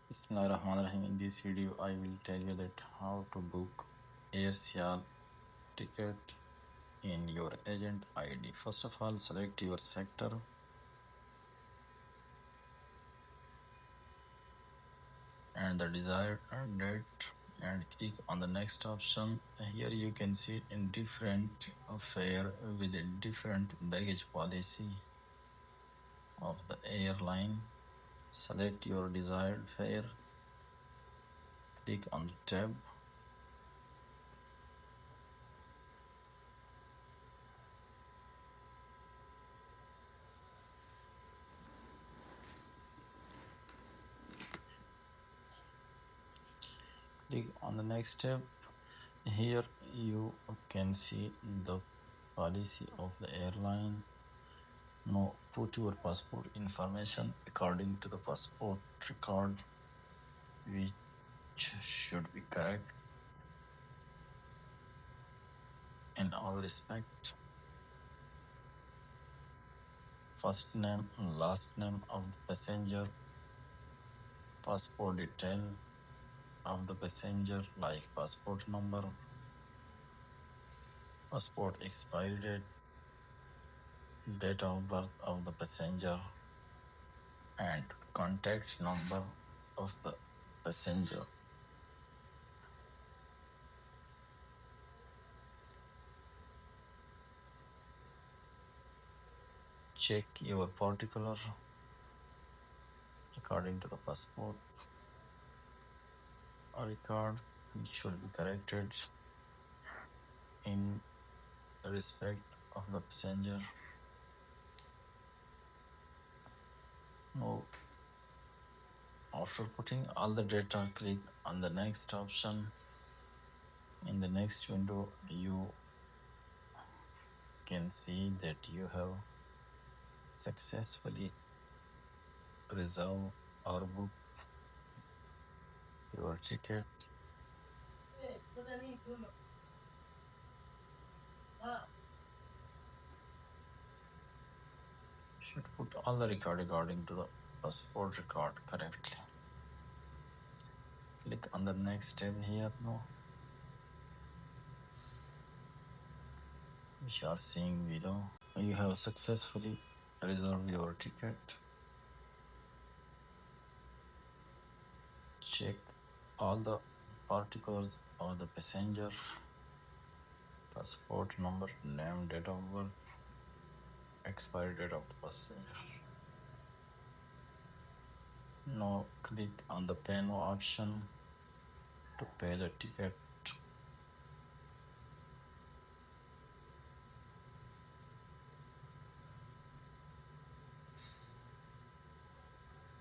Bismillahirrahmanirrahim. In this video, I will tell you that how to book AirSial ticket in your agent ID. First of all, select your sector and the desired date and click on the next option. Here you can see in different fare with a different baggage policy of the airline. Select your desired fare, click on the tab. Click on the next tab. Here you can see the policy of the airline. Now put your passport information according to the passport record, which should be correct in all respect. First name and last name of the passenger, passport detail of the passenger like passport number, passport expiry date of birth of the passenger, and contact number of the passenger. Check your particular according to the passport record, which should be corrected in respect of the passenger. Now, after putting all the data, click on the next option. In the next window, you can see that you have successfully reserved or booked your ticket. Should put all the record according to the passport record correctly. Click on the next tab here now, which you are seeing below. You have successfully reserved your ticket. Check all the particulars of the passenger, passport number, name, date of birth, expiry date of the passenger. Now click on the pay now option to pay the ticket.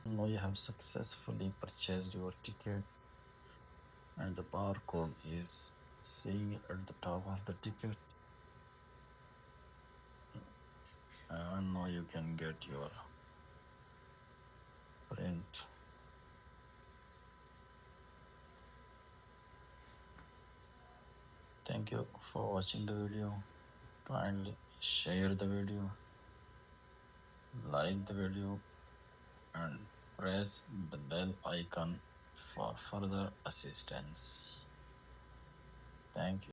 Now you have successfully purchased your ticket and the barcode is seen at the top of the ticket. And now you can get your print. Thank you for watching the video. Kindly share the video, like the video, and press the bell icon for further assistance. Thank you.